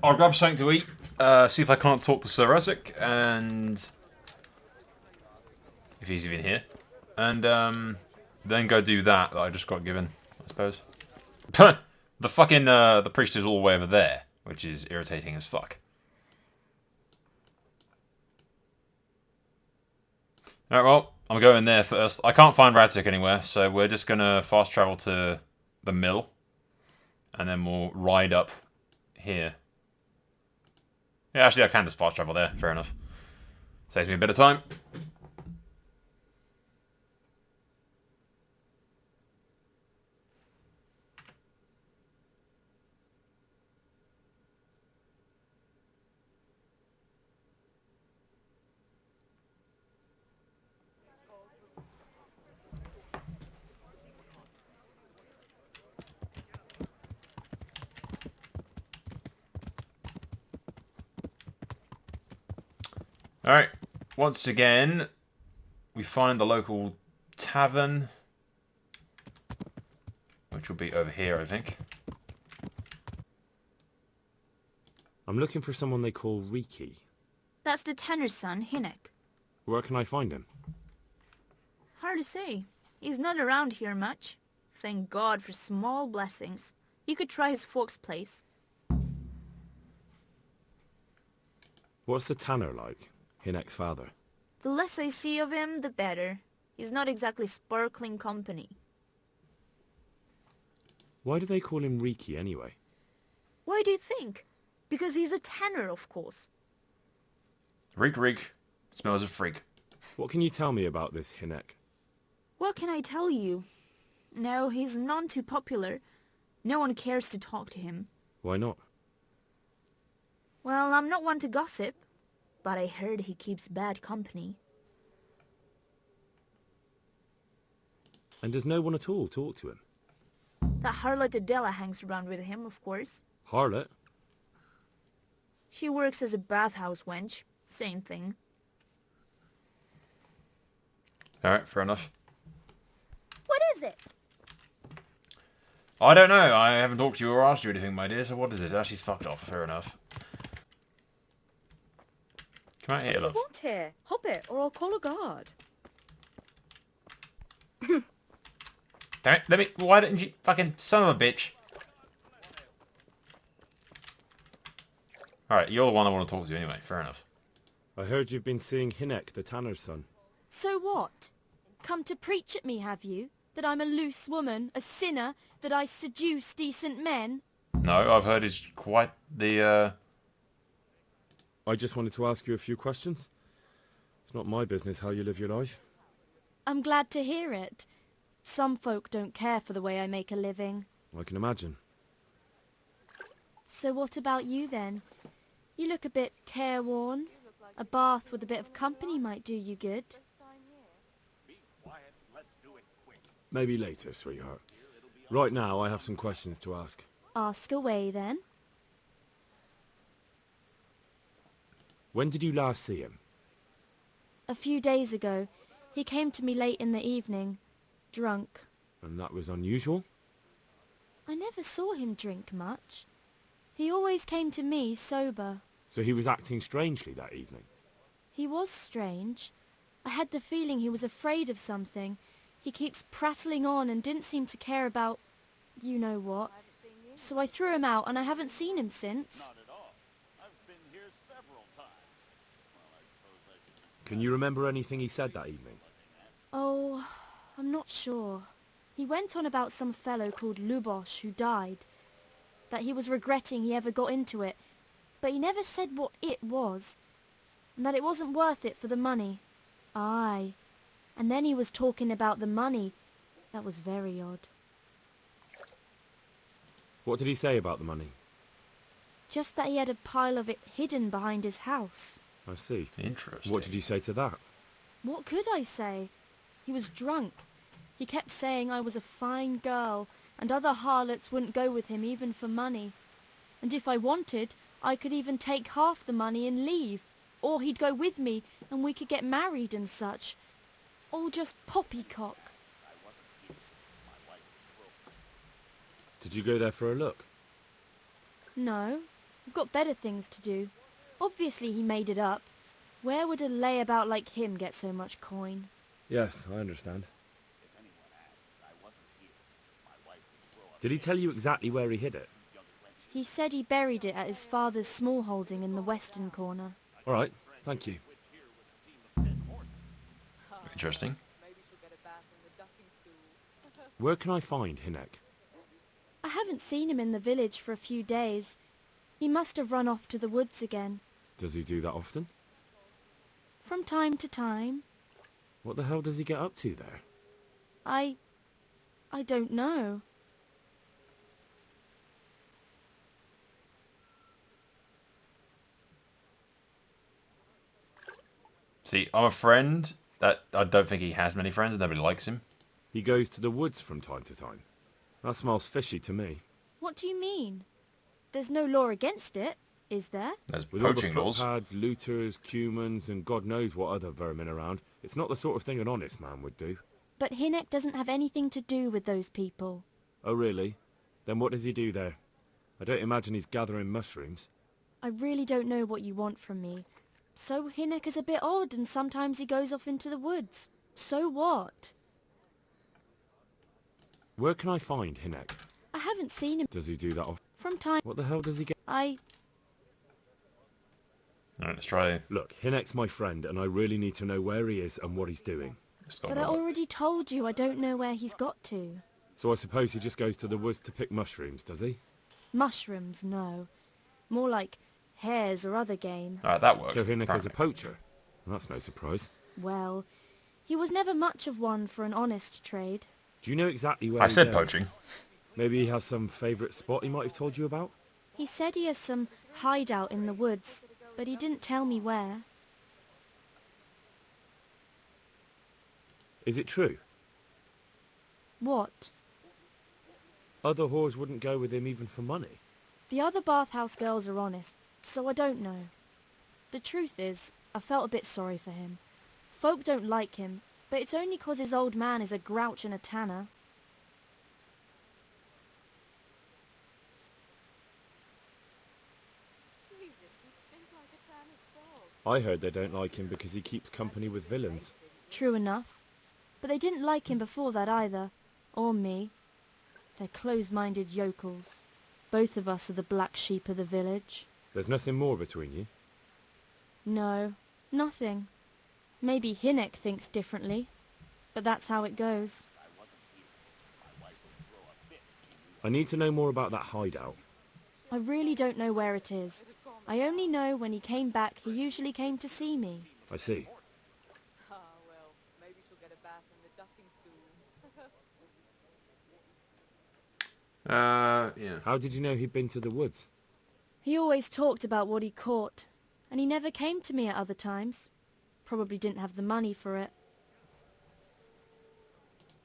I'll grab something to eat, see if I can't talk to Sir Isaac, and if he's even here. And then go do that I just got given, I suppose. The fucking, the priest is all the way over there, which is irritating as fuck. Alright, well, I'm going there first. I can't find Radzik anywhere, so we're just gonna fast travel to the mill. And then we'll ride up here. Yeah, actually, I can just fast travel there. Fair enough. Saves me a bit of time. Alright, once again, we find the local tavern, which will be over here, I think. I'm looking for someone they call Riki. That's the tanner's son, Hinek. Where can I find him? Hard to say. He's not around here much. Thank God for small blessings. You could try his folks' place. What's the tanner like? Hinek's father. The less I see of him, the better. He's not exactly sparkling company. Why do they call him Riki anyway? Why do you think? Because he's a tanner, of course. Reek, reek. Smells of freak. What can you tell me about this Hinek? What can I tell you? No, he's none too popular. No one cares to talk to him. Why not? Well, I'm not one to gossip, but I heard he keeps bad company. And does no one at all talk to him? That harlot Adela hangs around with him, of course. Harlot? She works as a bathhouse wench. Same thing. Alright, fair enough. What is it? I don't know. I haven't talked to you or asked you anything, my dear, so what is it? Ah, she's fucked off. Fair enough. Come out here, love. What here? Hop it, or I'll call a guard. Damn it, let me... Why didn't you... Fucking son of a bitch. Alright, you're the one I want to talk to anyway. Fair enough. I heard you've been seeing Hinek, the tanner's son. So what? Come to preach at me, have you? That I'm a loose woman, a sinner, that I seduce decent men? No, I've heard he's quite the, I just wanted to ask you a few questions. It's not my business how you live your life. I'm glad to hear it. Some folk don't care for the way I make a living. I can imagine. So what about you then? You look a bit careworn. A bath with a bit of company might do you good. Maybe later, sweetheart. Right now, I have some questions to ask. Ask away then. When did you last see him? A few days ago. He came to me late in the evening. Drunk. And that was unusual? I never saw him drink much. He always came to me sober. So he was acting strangely that evening? He was strange. I had the feeling he was afraid of something. He keeps prattling on and didn't seem to care about you know what. So I threw him out and I haven't seen him since. Can you remember anything he said that evening? Oh, I'm not sure. He went on about some fellow called Lubosh who died. That he was regretting he ever got into it. But he never said what it was. And that it wasn't worth it for the money. Aye. And then he was talking about the money. That was very odd. What did he say about the money? Just that he had a pile of it hidden behind his house. I see. Interesting. What did you say to that? What could I say? He was drunk. He kept saying I was a fine girl, and other harlots wouldn't go with him even for money. And if I wanted, I could even take half the money and leave. Or he'd go with me, and we could get married and such. All just poppycock. Did you go there for a look? No, I've got better things to do. Obviously he made it up. Where would a layabout like him get so much coin? Yes, I understand. Did he tell you exactly where he hid it? He said he buried it at his father's small holding in the western corner. All right, thank you. Interesting. Where can I find Hinek? I haven't seen him in the village for a few days. He must have run off to the woods again. Does he do that often? From time to time. What the hell does he get up to there? I don't know. See, I'm a friend that I don't think he has many friends. Nobody likes him. He goes to the woods from time to time. That smells fishy to me. What do you mean? There's no law against it, is there? There's With all the poaching laws. footpads, looters, cumans, and God knows what other vermin around, it's not the sort of thing an honest man would do. But Hinek doesn't have anything to do with those people. Oh, really? Then what does he do there? I don't imagine he's gathering mushrooms. I really don't know what you want from me. So Hinek is a bit odd and sometimes he goes off into the woods. So what? Where can I find Hinek? I haven't seen him. Does he do that often? From time... What the hell does he get? Alright, let's try. Look, Hinek's my friend and I really need to know where he is and what he's doing. But I already told you I don't know where he's got to. So I suppose he just goes to the woods to pick mushrooms, does he? Mushrooms, no. More like hares or other game. Alright, that works. So Hinek is a poacher? Well, that's no surprise. Well, he was never much of one for an honest trade. Do you know exactly where I he said goes? poaching. Maybe he has some favourite spot he might have told you about? He said he has some hideout in the woods, but he didn't tell me where. Is it true? What? Other whores wouldn't go with him even for money. The other bathhouse girls are honest, so I don't know. The truth is, I felt a bit sorry for him. Folk don't like him, but it's only 'cause his old man is a grouch and a tanner. I heard they don't like him because he keeps company with villains. True enough. But they didn't like him before that either. Or me. They're close-minded yokels. Both of us are the black sheep of the village. There's nothing more between you? No, nothing. Maybe Hinek thinks differently. But that's how it goes. I need to know more about that hideout. I really don't know where it is. I only know when he came back, he usually came to see me. I see. Yeah. How did you know he'd been to the woods? He always talked about what he caught, and he never came to me at other times. Probably didn't have the money for it.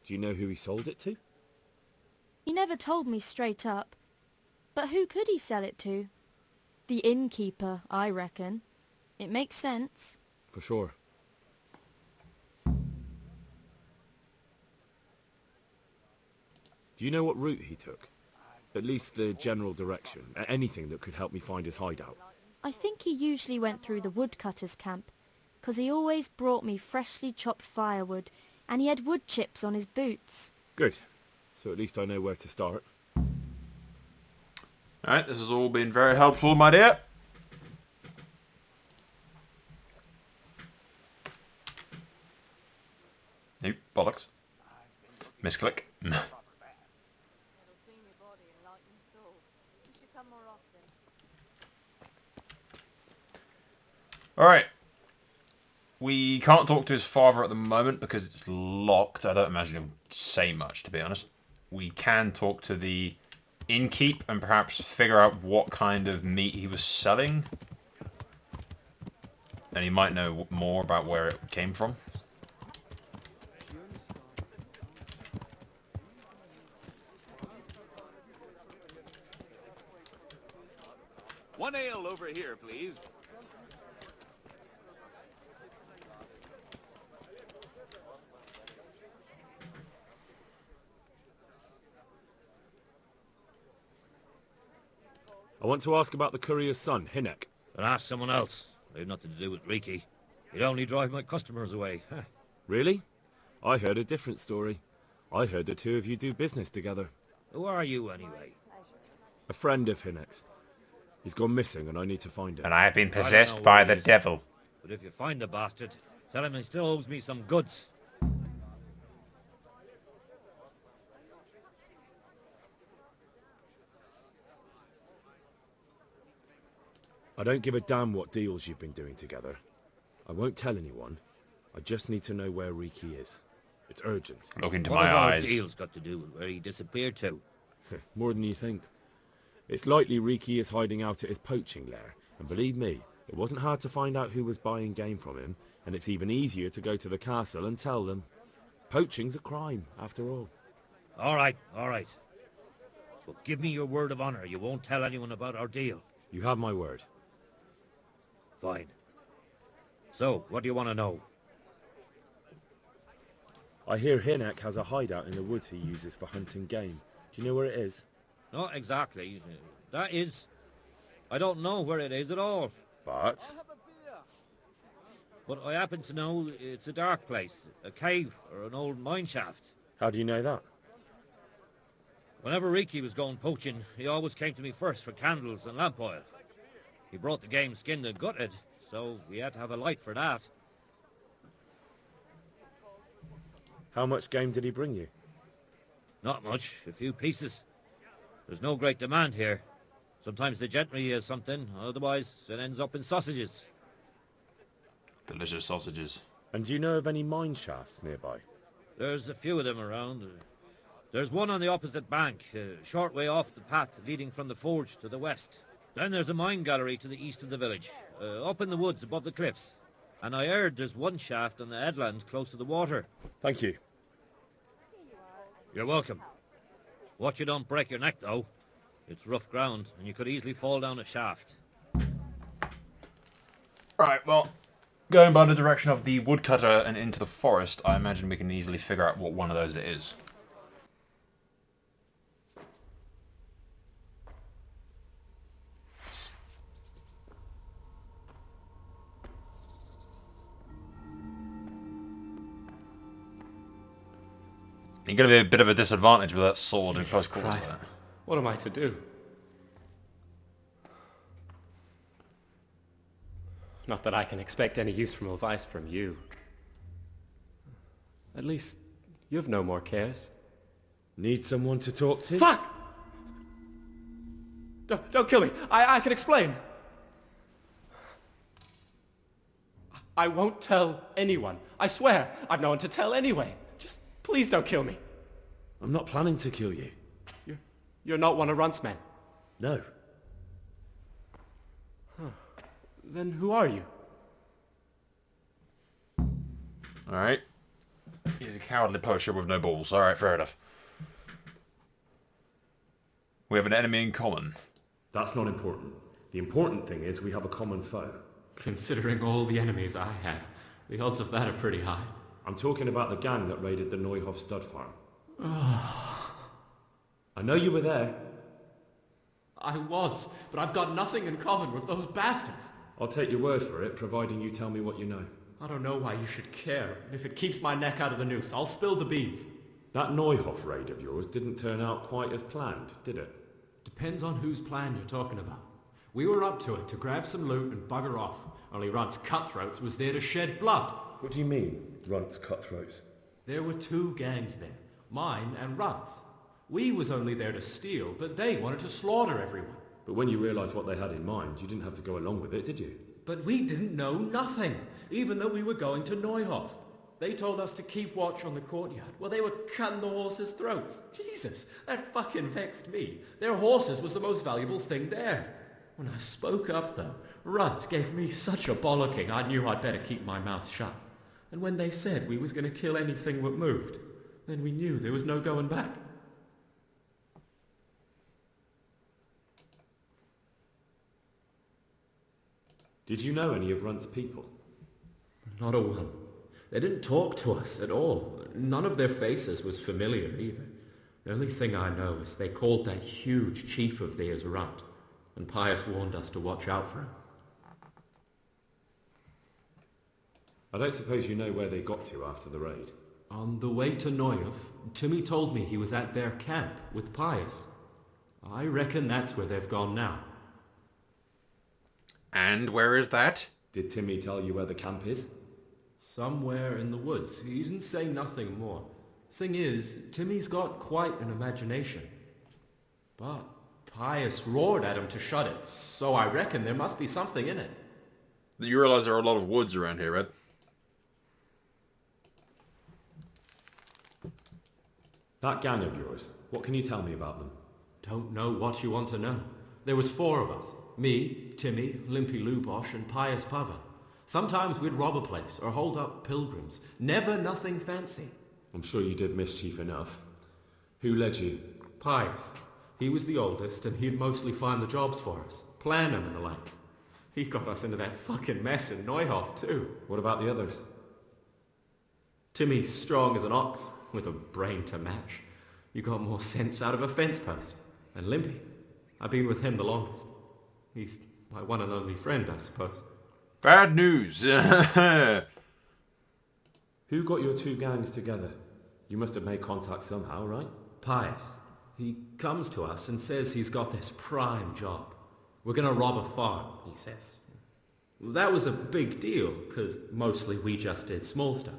Do you know who he sold it to? He never told me straight up. But who could he sell it to? The innkeeper, I reckon. It makes sense. For sure. Do you know what route he took? At least the general direction. Anything that could help me find his hideout. I think he usually went through the woodcutter's camp, 'cause he always brought me freshly chopped firewood, and he had wood chips on his boots. Good. So at least I know where to start. Alright, this has all been very helpful, my dear. Nope, bollocks. Misclick. Alright. We can't talk to his father at the moment because it's locked. I don't imagine he'll say much, to be honest. We can talk to the innkeep and perhaps figure out what kind of meat he was selling. And he might know more about where it came from. One ale over here, please. I want to ask about the courier's son, Hinek. And ask someone else. They've nothing to do with Riki. He'd only drive my customers away. Really? I heard a different story. I heard the two of you do business together. Who are you, anyway? A friend of Hinnick's. He's gone missing and I need to find him. And I have been I don't possessed know by where the he is, devil. But if you find the bastard, tell him he still owes me some goods. I don't give a damn what deals you've been doing together. I won't tell anyone. I just need to know where Riki is. It's urgent. Look into What my have our eyes. deals got to do with where he disappeared to? More than you think. It's likely Riki is hiding out at his poaching lair. And believe me, it wasn't hard to find out who was buying game from him. And it's even easier to go to the castle and tell them. Poaching's a crime, after all. All right. But give me your word of honor you won't tell anyone about our deal. You have my word. Fine. So, what do you want to know? I hear Hinnick has a hideout in the woods he uses for hunting game. Do you know where it is? Not exactly. That is... I don't know where it is at all. But I happen to know it's a dark place, a cave or an old mine shaft. how do you know that? Whenever Riki was going poaching, he always came to me first for candles and lamp oil. He brought the game skinned and gutted, so we had to have a light for that. How much game did he bring you? Not much, a few pieces. There's no great demand here. Sometimes the gentry has something, otherwise it ends up in sausages. Delicious sausages. And do you know of any mine shafts nearby? There's a few of them around. There's one on the opposite bank, a short way off the path leading from the forge to the west. Then there's a mine gallery to the east of the village, up in the woods above the cliffs. And I heard there's one shaft on the headland close to the water. Thank you. You're welcome. Watch you don't break your neck, though. It's rough ground, and you could easily fall down a shaft. Right, well, going by the direction of the woodcutter and into the forest, I imagine we can easily figure out what one of those it is. You're going to be a bit of a disadvantage with that sword in close quarters. Christ. What am I to do? Not that I can expect any useful advice from you. At least, you have no more cares. Need someone to talk to? Fuck! Don't kill me. I can explain. I won't tell anyone. I swear. I've no one to tell anyway. Just please don't kill me. I'm not planning to kill you. You're not one of Runt's men? No. Huh. Then who are you? Alright. He's a cowardly poacher with no balls. Alright, fair enough. We have an enemy in common. That's not important. The important thing is we have a common foe. Considering all the enemies I have, the odds of that are pretty high. I'm talking about the gang that raided the Neuhof stud farm. I know you were there. I was, but I've got nothing in common with those bastards. I'll take your word for it, providing you tell me what you know. I don't know why you should care. If it keeps my neck out of the noose, I'll spill the beans. That Neuhof raid of yours didn't turn out quite as planned, did it? Depends on whose plan you're talking about. We were up to it to grab some loot and bugger off. Only Runt's cutthroats was there to shed blood. What do you mean, Runt's cutthroats? There were two gangs there, mine and Runt's. We was only there to steal, but they wanted to slaughter everyone. But when you realised what they had in mind, you didn't have to go along with it, did you? But we didn't know nothing, even though we were going to Neuhof. They told us to keep watch on the courtyard while they were cutting the horses' throats. Jesus, that fucking vexed me. Their horses was the most valuable thing there. When I spoke up, though, Runt gave me such a bollocking I knew I'd better keep my mouth shut. And when they said we was going to kill anything that moved, then we knew there was no going back. Did you know any of Runt's people? Not a one. They didn't talk to us at all. None of their faces was familiar either. The only thing I know is they called that huge chief of theirs Runt, and Pius warned us to watch out for him. I don't suppose you know where they got to after the raid? On the way to Neuhof, Timmy told me he was at their camp with Pius. I reckon that's where they've gone now. And where is that? Did Timmy tell you where the camp is? Somewhere in the woods. He didn't say nothing more. Thing is, Timmy's got quite an imagination. But Pius roared at him to shut it, so I reckon there must be something in it. You realise there are a lot of woods around here, right? That gang of yours, what can you tell me about them? Don't know what you want to know. There was 4 of us. Me, Timmy, Limpy Lubosh, and Pius Pava. Sometimes we'd rob a place or hold up pilgrims. Never nothing fancy. I'm sure you did mischief enough. Who led you? Pius. He was the oldest, and he'd mostly find the jobs for us. Plan them and the like. He got us into that fucking mess in Neuhof, too. What about the others? Timmy's strong as an ox, with a brain to match. You got more sense out of a fence post. And Limpy, I've been with him the longest. He's my one and only friend, I suppose. Bad news. Who got your 2 gangs together? You must have made contact somehow, right? Pius. He comes to us and says he's got this prime job. We're gonna rob a farm, he says. That was a big deal, because mostly we just did small stuff.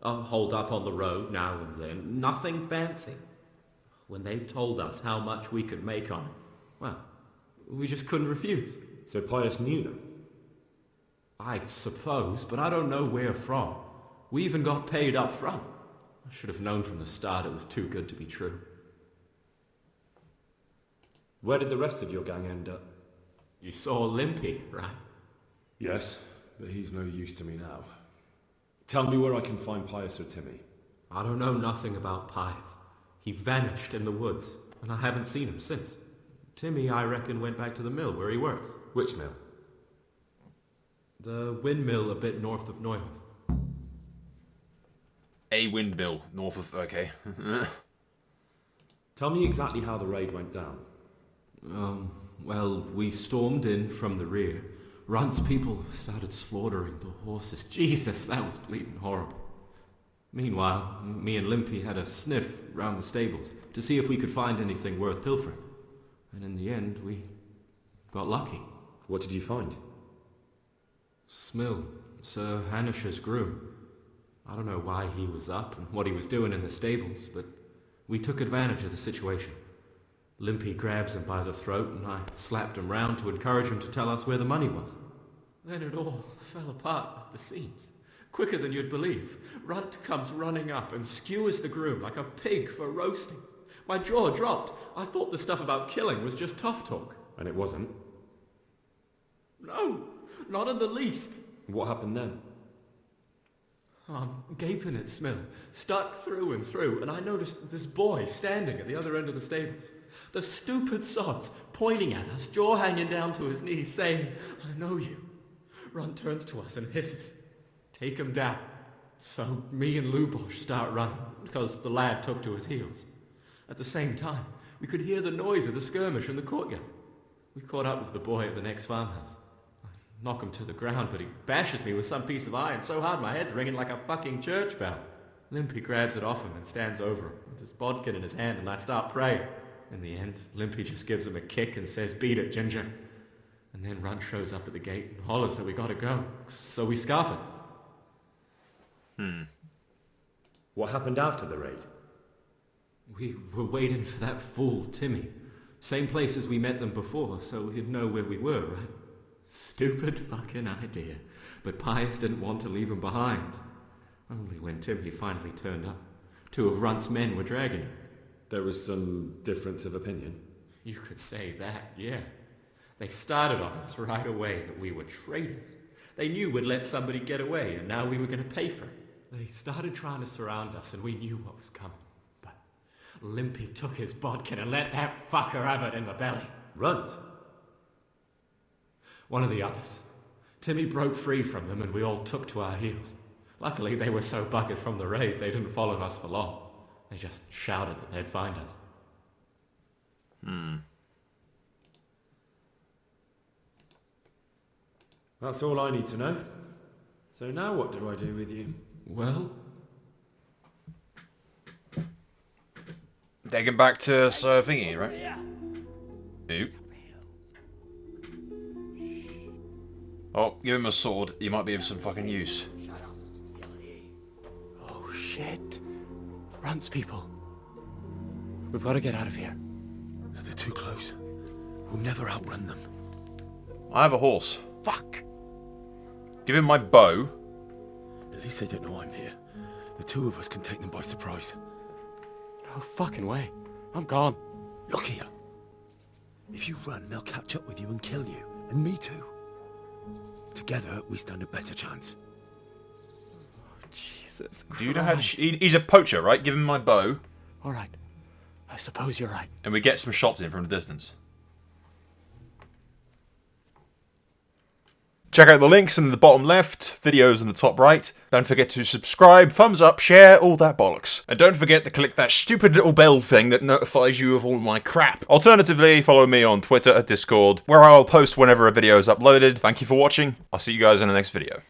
Hold up on the road now and then. Nothing fancy. When they told us how much we could make on it, well, we just couldn't refuse. So Pius knew them? I suppose, but I don't know where from. We even got paid up front. I should have known from the start it was too good to be true. Where did the rest of your gang end up? You saw Limpy, right? Yes, but he's no use to me now. Tell me where I can find Pius or Timmy. I don't know nothing about Pius. He vanished in the woods, and I haven't seen him since. Timmy, I reckon, went back to the mill where he works. Which mill? The windmill a bit north of Neuhof. A windmill north of... okay. Tell me exactly how the raid went down. Well, we stormed in from the rear. Runt's people started slaughtering the horses. Jesus, that was bleeding horrible. Meanwhile, me and Limpy had a sniff round the stables to see if we could find anything worth pilfering. And in the end, we got lucky. What did you find? Smill, Sir Hanish's groom. I don't know why he was up and what he was doing in the stables, but we took advantage of the situation. Limpy grabs him by the throat and I slapped him round to encourage him to tell us where the money was. Then it all fell apart at the seams. Quicker than you'd believe. Runt comes running up and skewers the groom like a pig for roasting. My jaw dropped. I thought the stuff about killing was just tough talk. And it wasn't? No, not in the least. What happened then? I'm gaping at Smill, stuck through and through, and I noticed this boy standing at the other end of the stables. The stupid sods pointing at us, jaw hanging down to his knees, saying, "I know you." Runt turns to us and hisses, "Take him down." So me and Lubosh start running, because the lad took to his heels. At the same time, we could hear the noise of the skirmish in the courtyard. We caught up with the boy at the next farmhouse. I knock him to the ground, but he bashes me with some piece of iron so hard my head's ringing like a fucking church bell. Limpy grabs it off him and stands over him with his bodkin in his hand, and I start praying. In the end, Limpy just gives him a kick and says, "Beat it, Ginger." And then Runt shows up at the gate and hollers that we gotta go, so we scarp it. What happened after the raid? We were waiting for that fool, Timmy. Same place as we met them before, so he'd know where we were, right? Stupid fucking idea. But Pius didn't want to leave him behind. Only when Timmy finally turned up, 2 of Runt's men were dragging him. There was some difference of opinion? You could say that, yeah. They started on us right away that we were traitors. They knew we'd let somebody get away, and now we were going to pay for it. They started trying to surround us, and we knew what was coming. But Limpy took his bodkin and let that fucker have it in the belly. Runt? One of the others. Timmy broke free from them, and we all took to our heels. Luckily, they were so buggered from the raid, they didn't follow us for long. They just shouted that they'd find us. That's all I need to know. So now what do I do with you? Well, Take him back to thingy, right? Oop. Oh, give him a sword. He might be of some fucking use. Oh, shit. Runs, people. We've got to get out of here. They're too close. We'll never outrun them. I have a horse. Fuck. Give him my bow. At least they don't know I'm here. The two of us can take them by surprise. No fucking way. I'm gone. Look here. If you run, they'll catch up with you and kill you. And me too. Together, we stand a better chance. Jesus Christ. Do you know how to he's a poacher, right? Give him my bow. Alright. I suppose you're right. And we get some shots in from the distance. Check out the links in the bottom left, videos in the top right. Don't forget to subscribe, thumbs up, share, all that bollocks. And don't forget to click that stupid little bell thing that notifies you of all my crap. Alternatively, follow me on Twitter or Discord, where I'll post whenever a video is uploaded. Thank you for watching. I'll see you guys in the next video.